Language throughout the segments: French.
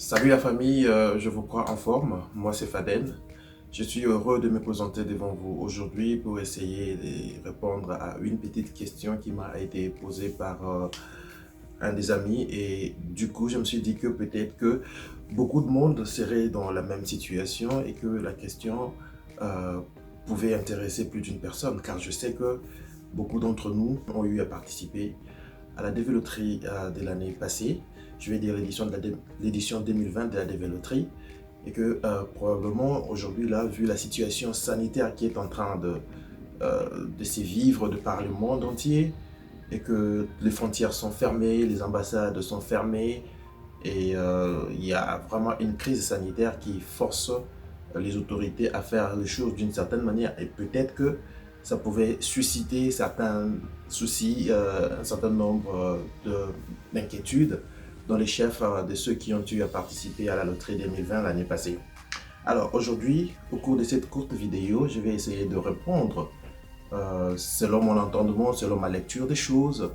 Salut la famille, je vous crois en forme. Moi c'est Faden. Je suis heureux de me présenter devant vous aujourd'hui pour essayer de répondre à une petite question qui m'a été posée par un des amis. Et du coup, je me suis dit que peut-être que beaucoup de monde serait dans la même situation et que la question euh, pouvait intéresser plus d'une personne. Car je sais que beaucoup d'entre nous ont eu à participer à la dévéloterie de l'année passée, je vais dire l'édition 2020 de la dévéloterie, et que probablement aujourd'hui, là, vu la situation sanitaire qui est en train de se vivre de par le monde entier, et que les frontières sont fermées, les ambassades sont fermées, et il y a vraiment une crise sanitaire qui force les autorités à faire les choses d'une certaine manière. Et peut-être que ça pouvait susciter certains soucis, un certain nombre d'inquiétudes dans les chefs de ceux qui ont eu à participer à la loterie 2020 l'année passée. Alors aujourd'hui, au cours de cette courte vidéo, je vais essayer de répondre selon mon entendement, selon ma lecture des choses,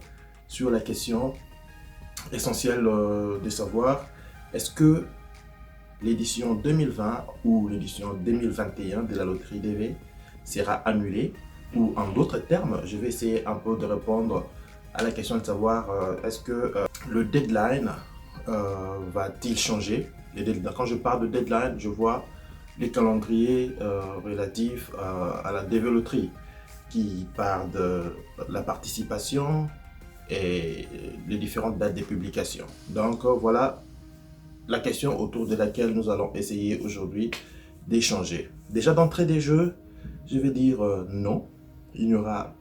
sur la question essentielle de savoir est-ce que l'édition 2020 ou l'édition 2021 de la loterie DV sera annulée, ou en d'autres termes, je vais essayer un peu de répondre à la question de savoir est-ce que le deadline va-t-il changer. Quand je parle de deadline, je vois les calendriers relatifs à la dévéloterie qui parlent de la participation et les différentes dates de publication. Donc voilà la question autour de laquelle nous allons essayer aujourd'hui d'échanger. Déjà d'entrée des jeux, je vais dire non, il n'y aura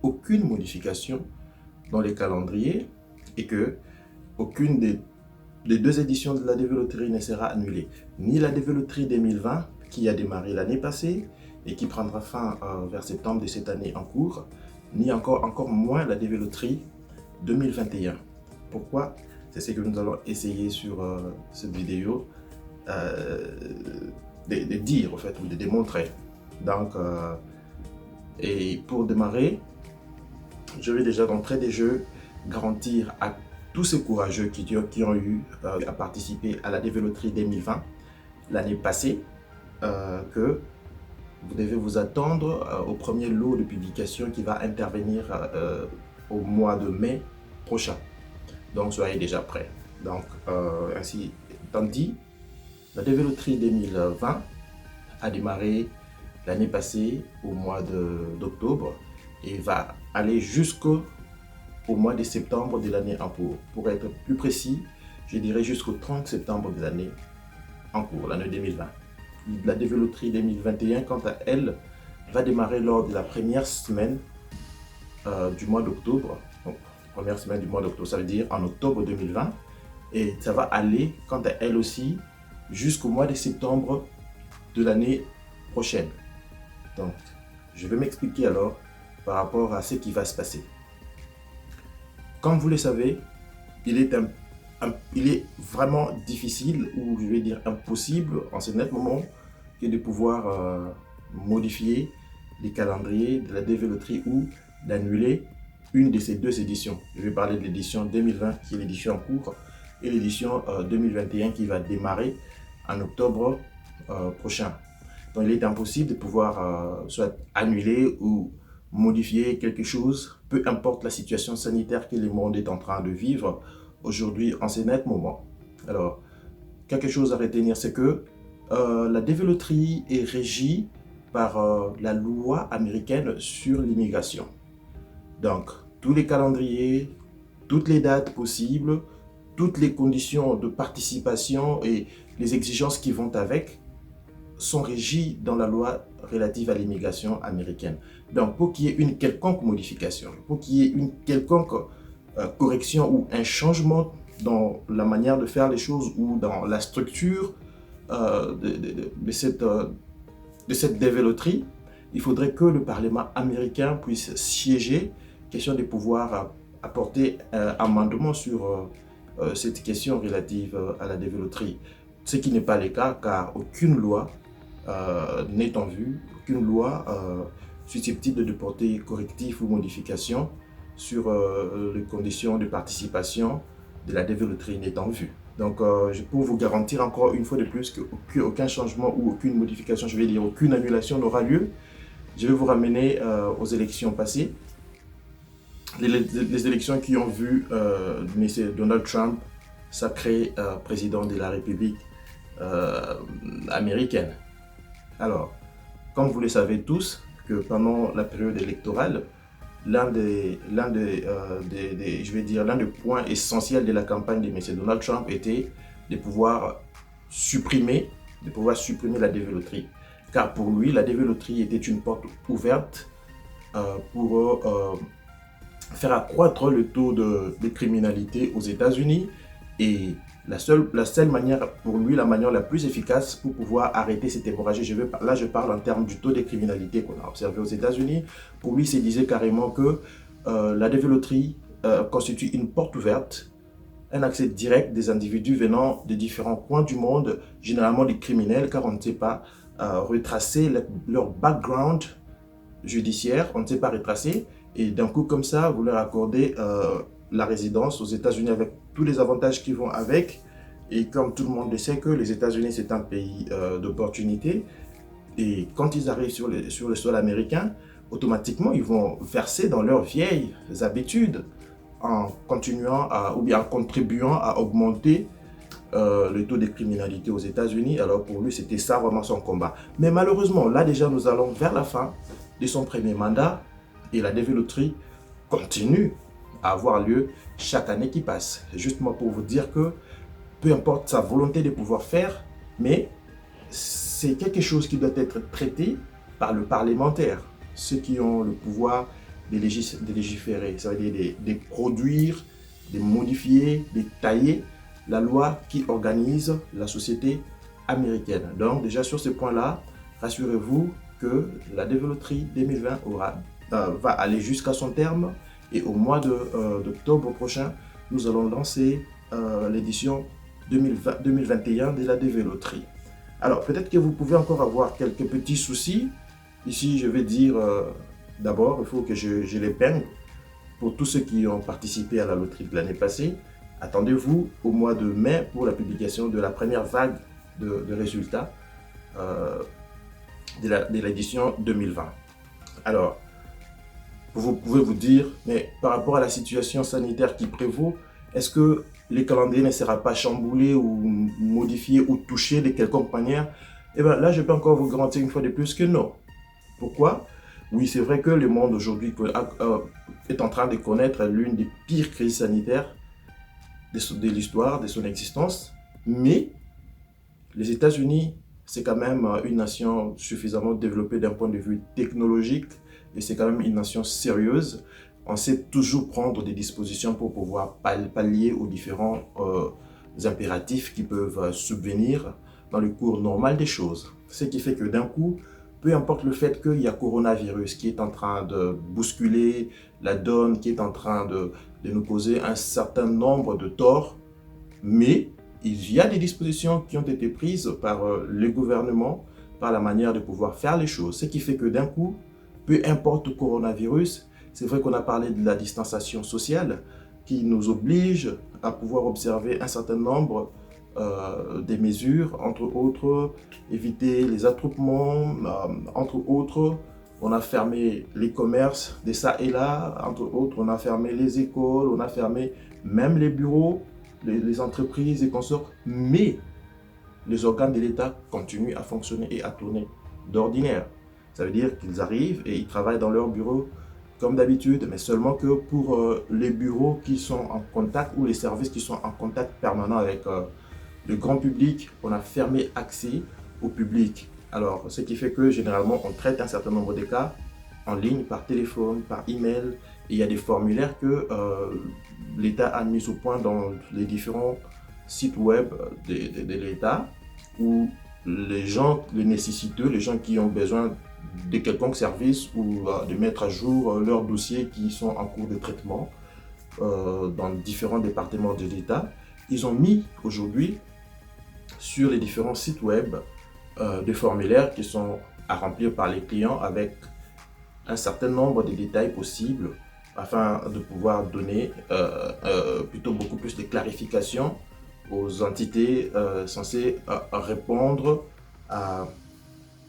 aucune modification dans les calendriers et que aucune des deux éditions de la dévéloterie ne sera annulée. Ni la dévéloterie 2020 qui a démarré l'année passée et qui prendra fin vers septembre de cette année en cours, ni encore moins la dévéloterie 2021. Pourquoi? C'est ce que nous allons essayer sur cette vidéo de dire en fait, ou de démontrer. Donc, et pour démarrer, je vais déjà d'entrée des jeux garantir à tous ces courageux qui ont eu à participer à la dévéloterie 2020 l'année passée que vous devez vous attendre au premier lot de publication qui va intervenir au mois de mai prochain. Donc soyez déjà prêts. Donc ainsi étant dit, la dévéloterie 2020 a démarré l'année passée au mois d'octobre et va aller jusqu'au mois de septembre de l'année en cours. Pour être plus précis, je dirais jusqu'au 30 septembre de l'année en cours, l'année 2020. La dévéloterie 2021, quant à elle, va démarrer lors de la première semaine du mois d'octobre. Donc, première semaine du mois d'octobre, ça veut dire en octobre 2020. Et ça va aller, quant à elle aussi, jusqu'au mois de septembre de l'année prochaine. Donc, je vais m'expliquer alors par rapport à ce qui va se passer. Comme vous le savez, il est vraiment difficile, ou je vais dire impossible en ce net moment, que de pouvoir modifier les calendriers de la dévéloterie ou d'annuler une de ces deux éditions. Je vais parler de l'édition 2020 qui est l'édition en cours et l'édition 2021 qui va démarrer en octobre prochain. Donc il est impossible de pouvoir soit annuler ou modifier quelque chose, peu importe la situation sanitaire que le monde est en train de vivre aujourd'hui en ce net moment. Alors, quelque chose à retenir, c'est que la dévéloterie est régie par la loi américaine sur l'immigration. Donc, tous les calendriers, toutes les dates possibles, toutes les conditions de participation et les exigences qui vont avec sont régies dans la loi relative à l'immigration américaine. Donc, pour qu'il y ait une quelconque modification, pour qu'il y ait une quelconque correction ou un changement dans la manière de faire les choses ou dans la structure de cette dévéloterie, il faudrait que le Parlement américain puisse siéger, question de pouvoir apporter un amendement sur cette question relative à la dévéloterie. Ce qui n'est pas le cas car aucune loi n'est en vue, aucune loi susceptible de porter correctif ou modification sur les conditions de participation de la dévéloterie n'est en vue. Donc, je peux vous garantir encore une fois de plus qu'aucun changement ou aucune modification, je vais dire aucune annulation n'aura lieu. Je vais vous ramener aux élections passées. Les élections qui ont vu M. Donald Trump sacré président de la République américaine. Alors, comme vous le savez tous, que pendant la période électorale, l'un des points essentiels de la campagne de M. Donald Trump était de pouvoir supprimer la dévéloterie. Car pour lui, la dévéloterie était une porte ouverte pour faire accroître le taux de criminalité aux États-Unis, et la seule manière, pour lui, la manière la plus efficace pour pouvoir arrêter cette hémorragie, là je parle en termes du taux de criminalité qu'on a observé aux États-Unis, pour lui, il disait carrément que la dévéloterie constitue une porte ouverte, un accès direct des individus venant de différents coins du monde, généralement des criminels, car on ne sait pas retracer leur background judiciaire, on ne sait pas retracer, et d'un coup comme ça, vous leur accordez la résidence aux États-Unis avec tous les avantages qui vont avec. Et comme tout le monde le sait que les États-Unis, c'est un pays d'opportunité. Et quand ils arrivent sur le sol américain, automatiquement, ils vont verser dans leurs vieilles habitudes en continuant ou bien en contribuant à augmenter le taux de criminalité aux États-Unis. Alors pour lui, c'était ça vraiment son combat. Mais malheureusement, là déjà, nous allons vers la fin de son premier mandat et la dévéloterie continue à avoir lieu chaque année qui passe. Justement pour vous dire que peu importe sa volonté de pouvoir faire, mais c'est quelque chose qui doit être traité par le parlementaire, ceux qui ont le pouvoir de légiférer, ça veut dire de produire, de modifier, de tailler la loi qui organise la société américaine. Donc déjà sur ce point-là, rassurez-vous que la dévéloterie 2020 va aller jusqu'à son terme. Et au mois d'octobre prochain, nous allons lancer l'édition 2021 de la dévéloterie. Alors, peut-être que vous pouvez encore avoir quelques petits soucis. Ici, je vais dire d'abord, il faut que je les peigne pour tous ceux qui ont participé à la loterie de l'année passée. Attendez-vous au mois de mai pour la publication de la première vague de résultats de l'édition 2020. Alors, vous pouvez vous dire, mais par rapport à la situation sanitaire qui prévaut, est-ce que le calendrier ne sera pas chamboulé ou modifié ou touché de quelconque manière? Eh bien là, je peux encore vous garantir une fois de plus que non. Pourquoi? Oui, c'est vrai que le monde aujourd'hui est en train de connaître l'une des pires crises sanitaires de l'histoire, de son existence, mais les États-Unis, c'est quand même une nation suffisamment développée d'un point de vue technologique, et c'est quand même une nation sérieuse. On sait toujours prendre des dispositions pour pouvoir pallier aux différents impératifs qui peuvent subvenir dans le cours normal des choses. Ce qui fait que d'un coup, peu importe le fait qu'il y a coronavirus qui est en train de bousculer la donne, qui est en train de nous causer un certain nombre de torts, mais il y a des dispositions qui ont été prises par le gouvernement, par la manière de pouvoir faire les choses. Ce qui fait que d'un coup, peu importe le coronavirus, c'est vrai qu'on a parlé de la distanciation sociale qui nous oblige à pouvoir observer un certain nombre des mesures, entre autres, éviter les attroupements, entre autres, on a fermé les commerces de ça et là, entre autres, on a fermé les écoles, on a fermé même les bureaux, les entreprises et consorts, mais les organes de l'État continuent à fonctionner et à tourner d'ordinaire. Ça veut dire qu'ils arrivent et ils travaillent dans leur bureau comme d'habitude, mais seulement que pour les bureaux qui sont en contact ou les services qui sont en contact permanent avec le grand public, on a fermé accès au public. Alors, ce qui fait que généralement, on traite un certain nombre de cas en ligne, par téléphone, par email. Et il y a des formulaires que l'État a mis au point dans les différents sites web de l'État où les gens, les nécessiteux, les gens qui ont besoin de quelconque service ou de mettre à jour leurs dossiers qui sont en cours de traitement dans différents départements de l'État, ils ont mis aujourd'hui sur les différents sites web des formulaires qui sont à remplir par les clients avec un certain nombre de détails possibles afin de pouvoir donner plutôt beaucoup plus de clarification aux entités censées répondre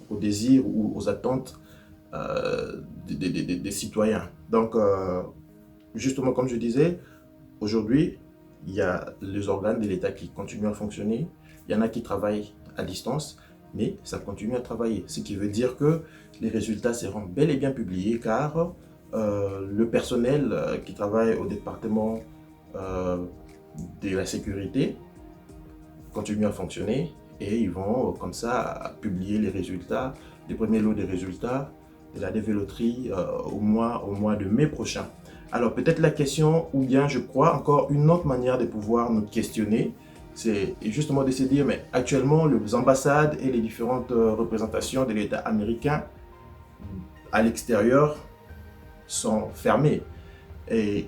aux désirs ou aux attentes des citoyens. Donc, justement, comme je disais, aujourd'hui, il y a les organes de l'État qui continuent à fonctionner. Il y en a qui travaillent à distance, mais ça continue à travailler. Ce qui veut dire que les résultats seront bel et bien publiés car le personnel qui travaille au département de la sécurité continue à fonctionner et ils vont comme ça publier les résultats, les premiers lots des résultats de la dévéloterie au mois de mai prochain. Alors peut-être la question, ou bien je crois encore une autre manière de pouvoir nous questionner, c'est justement de se dire, mais actuellement les ambassades et les différentes représentations de l'État américain à l'extérieur sont fermées. Et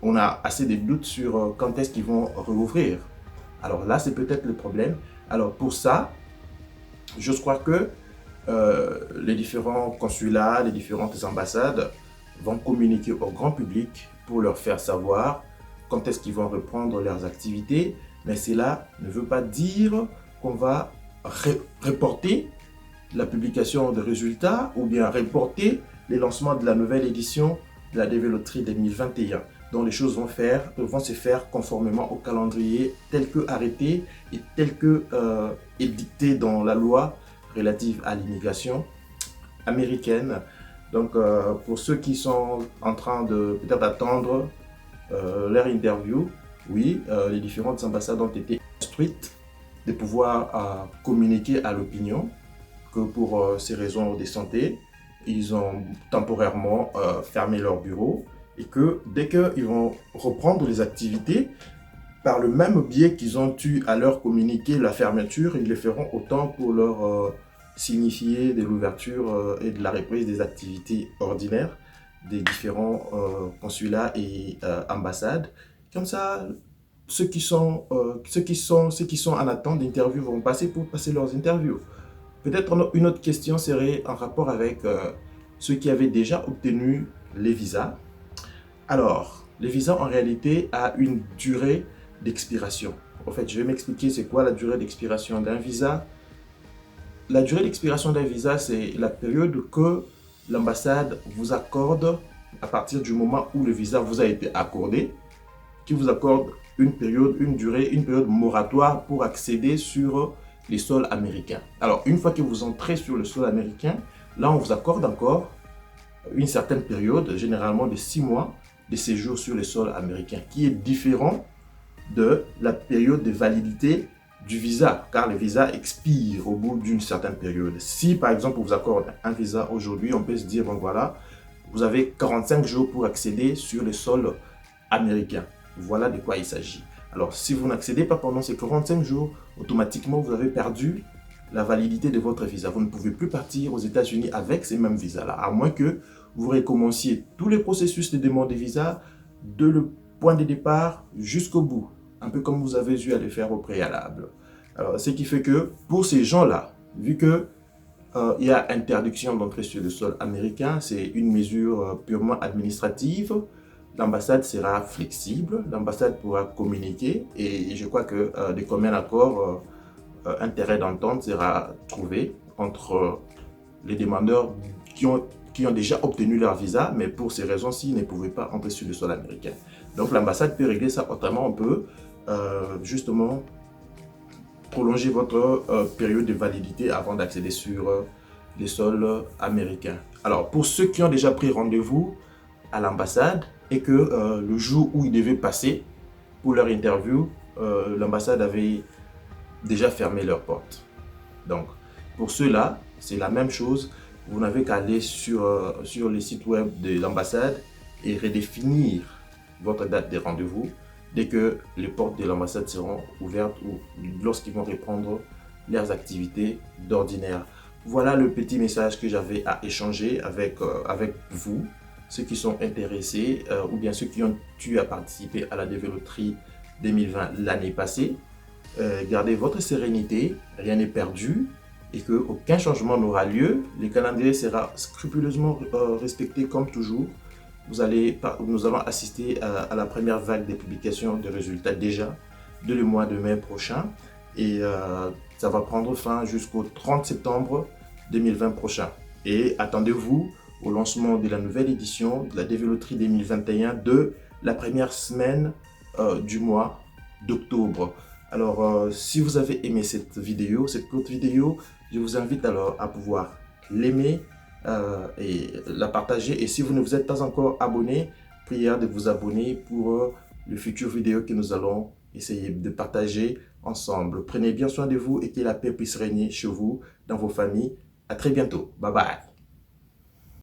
on a assez de doutes sur quand est-ce qu'ils vont rouvrir. Alors là, c'est peut-être le problème. Alors pour ça, je crois que les différents consulats, les différentes ambassades vont communiquer au grand public pour leur faire savoir quand est-ce qu'ils vont reprendre leurs activités. Mais cela ne veut pas dire qu'on va reporter la publication des résultats ou bien reporter les lancements de la nouvelle édition de la dévéloterie 2021, dont les choses vont se faire conformément au calendrier tel que arrêté et tel que édicté dans la loi relative à l'immigration américaine. Donc, pour ceux qui sont en train de peut-être attendre leur interview, oui, les différentes ambassades ont été instruites de pouvoir communiquer à l'opinion que pour ces raisons de santé, ils ont temporairement fermé leur bureau et que dès qu'ils vont reprendre les activités, par le même biais qu'ils ont eu à leur communiquer la fermeture, ils le feront autant pour leur signifier de l'ouverture et de la reprise des activités ordinaires des différents consulats et ambassades. Comme ça, ceux qui sont en attente d'interview vont passer leurs interviews. Peut-être une autre question serait en rapport avec ceux qui avaient déjà obtenu les visas. Alors, les visas en réalité a une durée d'expiration. En fait, je vais m'expliquer c'est quoi la durée d'expiration d'un visa. La durée d'expiration d'un visa, c'est la période que l'ambassade vous accorde à partir du moment où le visa vous a été accordé, qui vous accorde une période moratoire pour accéder sur les sols américains. Alors, une fois que vous entrez sur le sol américain, là, on vous accorde encore une certaine période, généralement de 6 mois, de séjour sur le sol américain, qui est différent de la période de validité du visa, car le visa expire au bout d'une certaine période. Si, par exemple, on vous accorde un visa aujourd'hui, on peut se dire, bon voilà, vous avez 45 jours pour accéder sur le sol américain. Voilà de quoi il s'agit. Alors, si vous n'accédez pas pendant ces 45 jours, automatiquement, vous avez perdu la validité de votre visa. Vous ne pouvez plus partir aux États-Unis avec ces mêmes visas-là, à moins que vous recommenciez tous les processus de demande de visa de le point de départ jusqu'au bout, un peu comme vous avez eu à le faire au préalable. Alors, ce qui fait que pour ces gens-là, vu que il y a interdiction d'entrer sur le sol américain, c'est une mesure purement administrative. L'ambassade sera flexible, l'ambassade pourra communiquer et je crois que de commun accord, intérêt d'entente sera trouvé entre les demandeurs qui ont déjà obtenu leur visa, mais pour ces raisons-ci, ils ne pouvaient pas entrer sur le sol américain. Donc l'ambassade peut régler ça autrement, on peut justement prolonger votre période de validité avant d'accéder sur les sols américains. Alors pour ceux qui ont déjà pris rendez-vous à l'ambassade et que le jour où ils devaient passer pour leur interview, l'ambassade avait déjà fermé leurs portes. Donc pour ceux-là, c'est la même chose. Vous n'avez qu'à aller sur les sites web de l'ambassade et redéfinir votre date de rendez-vous dès que les portes de l'ambassade seront ouvertes ou lorsqu'ils vont reprendre leurs activités d'ordinaire. Voilà le petit message que j'avais à échanger avec vous, ceux qui sont intéressés ou bien ceux qui ont eu à participer à la dévéloterie 2020 l'année passée. Gardez votre sérénité, rien n'est perdu et qu'aucun changement n'aura lieu. Le calendrier sera scrupuleusement respecté comme toujours. Nous allons assister à la première vague des publications de résultats déjà dès le mois de mai prochain. Et ça va prendre fin jusqu'au 30 septembre 2020 prochain. Et attendez-vous au lancement de la nouvelle édition de la Dévéloterie 2021 de la première semaine du mois d'octobre. Alors, si vous avez aimé cette vidéo, cette courte vidéo, je vous invite alors à pouvoir l'aimer et la partager. Et si vous ne vous êtes pas encore abonné, prière de vous abonner pour les futures vidéos que nous allons essayer de partager ensemble. Prenez bien soin de vous et que la paix puisse régner chez vous, dans vos familles. À très bientôt. Bye bye.